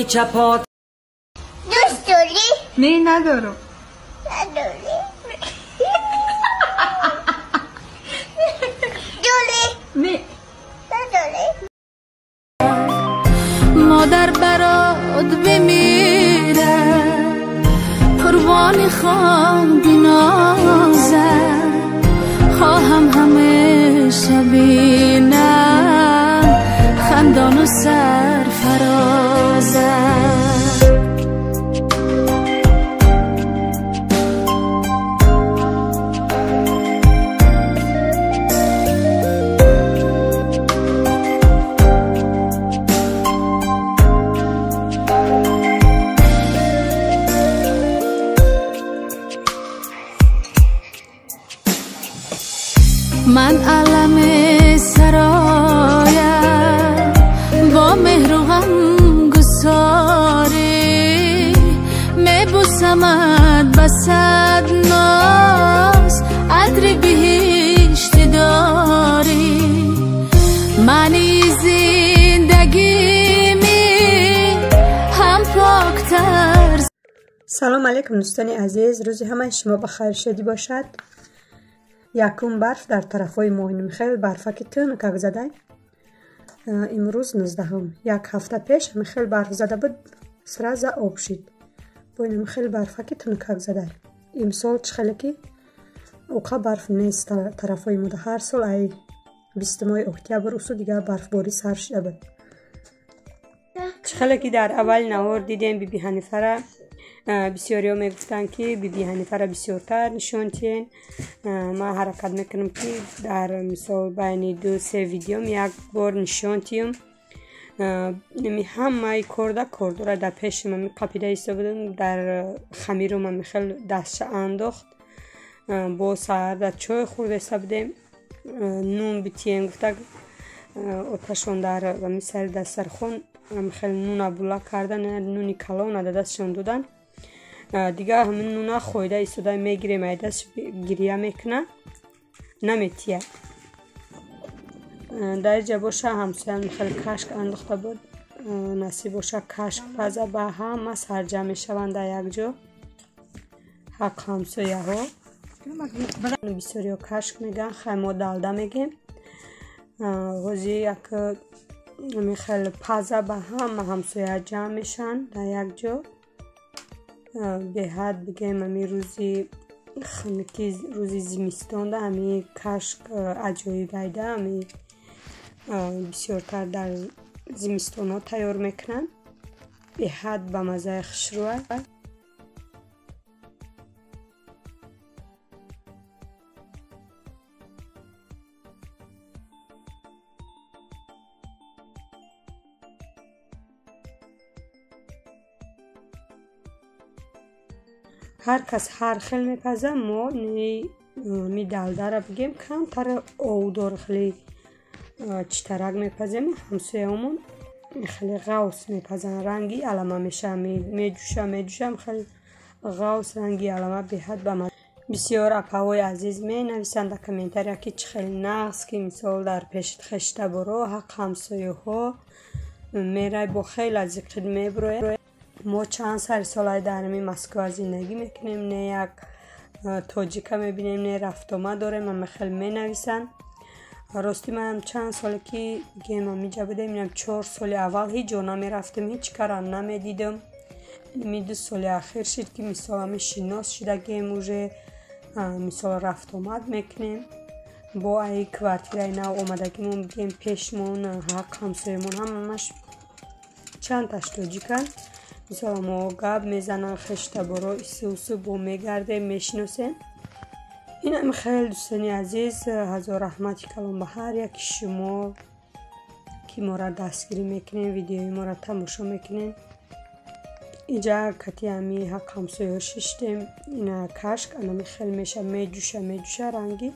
چپات دوست داری؟ نه ندارم. نداری؟ داری؟ نه نداری؟ مادر برات بمیره قربانی خواهم بنازه خواهم همیشه بینم خندان و سرفرازه من علم سرایم با مهر و غم گساری میبوسمت بسد ناز عطر بهشت داری معنی زندگیمی هم پاکتر. سلام علیکم دوستان عزیز، روز همه شما بخیر شدی باشد. یکم برف در طرفای موین میخیل برفک تنک زده. امروز 19 یک هفته پیش میخیل برف زده بود، سرازه آب شد. بوین میخیل برفک تنک زده. امسال چخیلی که اوقا برف نیست طرفای مده. هر سال ای 20 ماه اکتبر اوسو دیگه برف باری سر شده بود. چخیلی که در اول نوار دیدیم بی حنیفه را بسیاری ها میگفتن که بی حنیفه را بسیارتر نشانتین. ما حرکت میکنم که در مثال بین 2-3 ویدیوم یک بار نشانتیم. نمی همه کرده را در پیش من قپیده ایسته بودم. در خمیر من میخیل دستش انداخت. با سر در چای خورده ایسته بودیم. نون بیتیم گفته آتشان در و میسر دستر خون میخیل نون بولا کردن، نونی کلان در دستشان دادن. دیگه همین نونه خویده ایستاده میگیریم ای دست گریه میکنه نمیتیه. در جا باشه همسایان خیلی کشک انداخته بود. نصیب باشه کشک پزه به همه سرجمع میشوند در یک جا. حق همسایه ها بسیاری ها کشک میگن، خیلی دلده میگیم. غازی یک خیلی پزه به همه همسایه جمع میشن در یک جا. به حد بگیم همی روزی زمستان ده همی کشک عجایب ایده همی بسیارتر در زمستان ها تیار میکنن. به حد به مزه خشروه. هر کس هر خیل میپزه. ما می دلده را بگیم کمتر آودار خیلی چترک میپزیم. همسایه همون خیلی غوص میپزن، رنگی علمه میشه، میجوشم خیلی غوص رنگی علمه به حد به من. بسیار اپاوای عزیز می نویسند در کامنتر که چه خیلی نقص که مثال در پیشت خشته برو حق همسایه ها میره با خیلی از قد میبروه. ما چند سال در مسکو زندگی میکنیم، نه یک تاجیکا میبینیم نه رفت آمد داریم. من خیلی می نویسن. راستی من چند سال که گیم میجا بودم 4 سال اول هیچ جا نمیرفتم، هیچ کار نمیدیدم. 2 سال اخیر شد که مثلا همه شناس شده گیم اوجه مثلا رفت آمد میکنیم. با ای کوارتیرای نو اومده که من بگیم پیشمون حق همسایمون همش چند تاش تاجیکن. مثلا ما گاب میزنن خشته برو ایسو با میگرده میشناسیم. این هم خیلی دوستانی عزیز، هزار رحمتی کلام به هر یک شما که ما را دستگیری میکنین، ویدیوی ما را تماشا میکنین. اینجا کتی همی حق همسایه ششتیم. این کشک انمی خیلی میشه میجوشه رنگی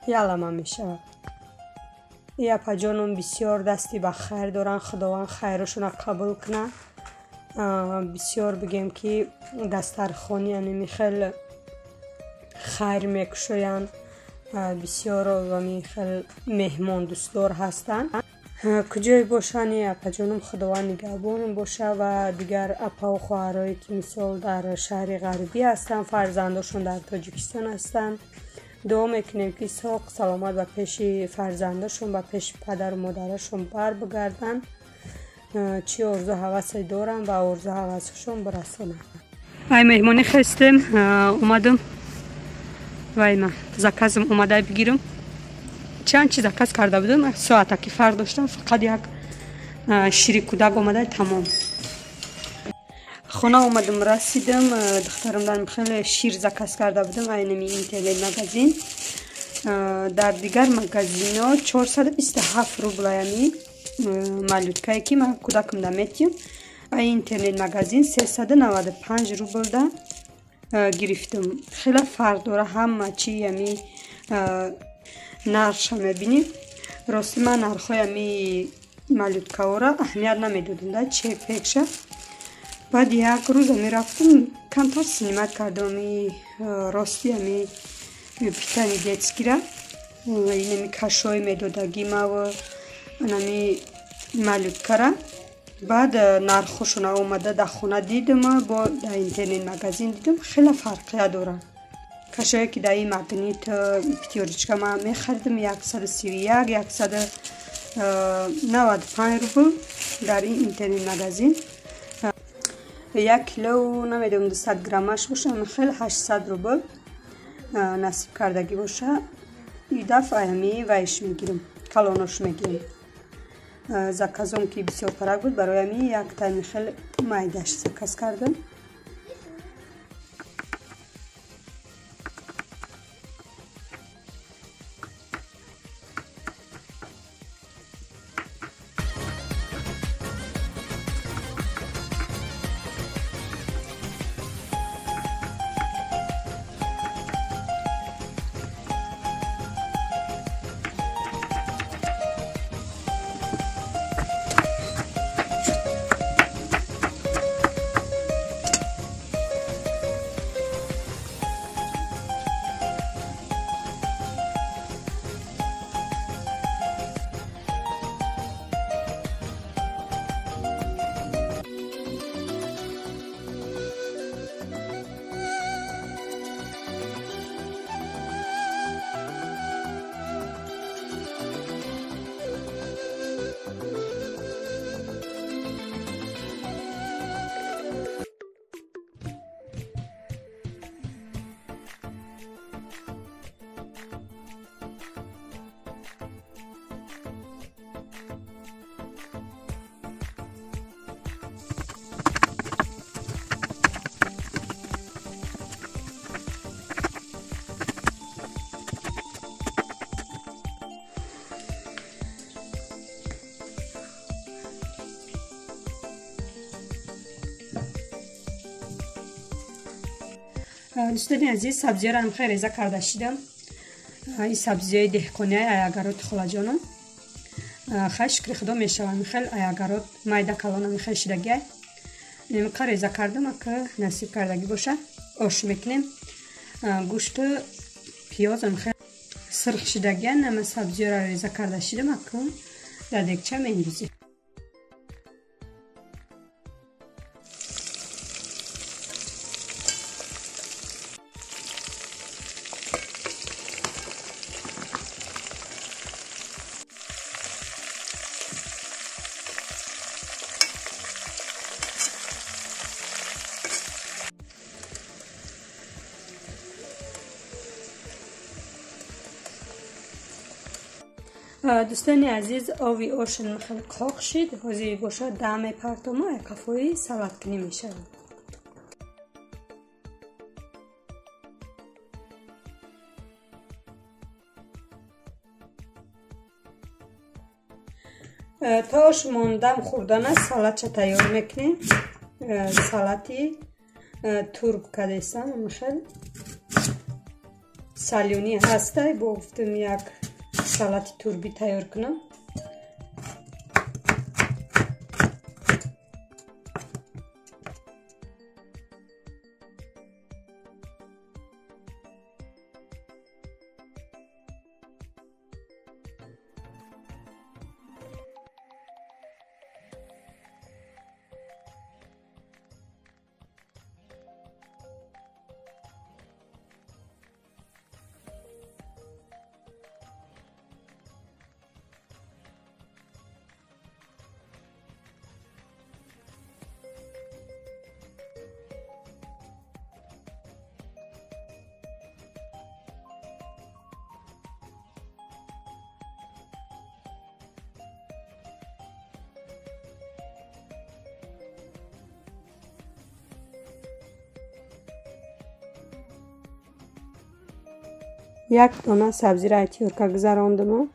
یالما میشه. یا پجانم بسیار دستی به خیر دارن، خداوند خیرشون قبول کنه. بسیار بگیم که دسترخوانی یعنی خیلی خیر میکشوین. بسیار و خیلی مهمان دوستدار هستن. куҷое бошани апаҷонум худованд нигаҳбон боша ва дигар апаву хоҳарое ки мисол дар шаҳри ғарбӣ ҳастанд, фарзандошон дар тоҷикистон ҳастанд. дуо мекунем ки соғ саломат ба пеши фарзандашон, ба пеши падару модарашон барбигарданд. чӣ орзу ҳавасе доранд ба орзу ҳавасашон бирасонанд. ай меҳмонӣ хестем, омадам вай ман заказам омадай бигирам. чанд чи заказ карда будам, соатаки фарқ доштам, фақат як шири кӯдак омадай тамом. хона омадам, расидам. духтарамдан хеле шир заказ карда будам айнами интернет магазин. дар дигар магазино 427 рублаями малюткае ки ман кӯдакамда метиям. ай интернет магазин 395 рублда гирифтам. хеле фарқ дора, ҳама чи ями нарша мебинем. рости ман нархои ами малюткаора аҳамият намедодам, да чепекша. баъд як рӯз ами рафтам, камтар синимат кардам ами рости ами питани детскира, инами кашои медодагимава анами малюткара. баъд нархошона омада дар хона дидам, бо дар интернет магазин дидам, хеле фарқия дора. кашое ки дар ин магнит пятёрочка ман мехаридам 131 195 рубл дар ин интернет магазин. 1 кило намедонам 200 граммаш боша, хеле 800 рубл насиб кардагӣ боша. ин дафъа ами вайш мегирам, калонош мегирам. заказом ки бисёр парак буд, барои ами як тайми хеле майдаш заказ кардам. دوستان عزیز، سبزی را هم خیلی ریزه کرده شدم. این سبزی دهقانی ایاگارات خلاجانم. خیلی شکر خدا میشوم. خیلی ایاگارات مایده کلانم خیلی شدگی. نمی‌کار ریزه کردم که نصیب کردگی باشه. آش میکنیم. گوشت پیاز هم خیلی سرخ شدگی. نم سبزی را ریزه کرده شدم که در دیگچه میندازیم. دوستان عزیز، آبی آشن خیلی کاغ شد. حاضر باشه دم پرتوما یک کفایی سالاد کنی میشه. تاش موندم خوردن سالاد چه تیار میکنیم. سالادی تورب کردیم. خیلی سالیونی هسته. گفتم یک سالاد توربی تیار کنم. یک دانه سبزی را ایتیور که گذراندم.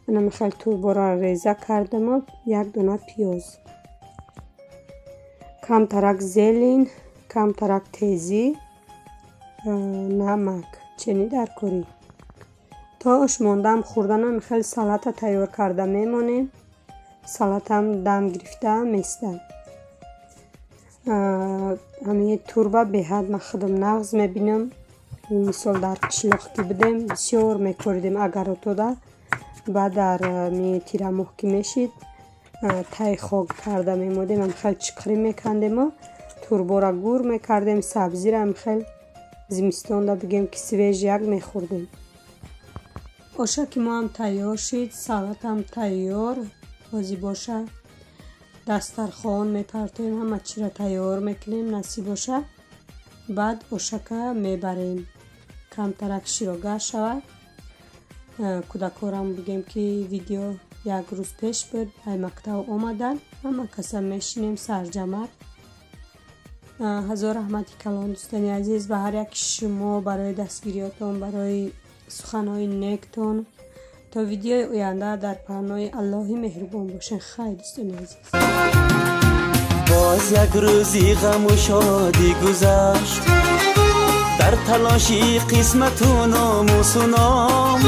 من خیلی توربا را ریزه کردم. یک دانه پیاز، کم ترک زلین، کم ترک تیزی، نمک، چینی در کوری. تا اش ماندم خوردنم خیلی سالات تیار کرده میمانیم. سالاتم دم گرفته میسته. همین توربا به حد من خودم نغز میبینم. مثال در قشلاق که بدیم بسیار میکردیم. اگر اتودا بعد در می تیره محکی میشید تای خوگ کرده میمودیم. هم خیلی چکری میکندیم و توربا را گور میکردیم. سبزی را هم خیلی زمستان دا بگیم که سویج یک میخوردیم. باشه که ما هم تیار شد. سالات هم تیار بازی باشه. دسترخوان میپرتیم. همه چی را تیار میکنیم نصیب باشه. بعد باشه که میبریم کم ترک شیراگه شود. کودکارم بگیم که ویدیو یک روز پیش بود های مکتب آمدن. همه کسا میشینیم سرجمع. هزار رحمتی کلان دوستانی عزیز به هر یک شما برای دستگیریاتون، برای سخنهای نیکتون. تا ویدیوی آینده در پناه الله مهربان باشین. خیلی دوستانی عزیز. باز یک روزی غم و شادی گذشت، در تلاشی قسمت و ناموس و نام.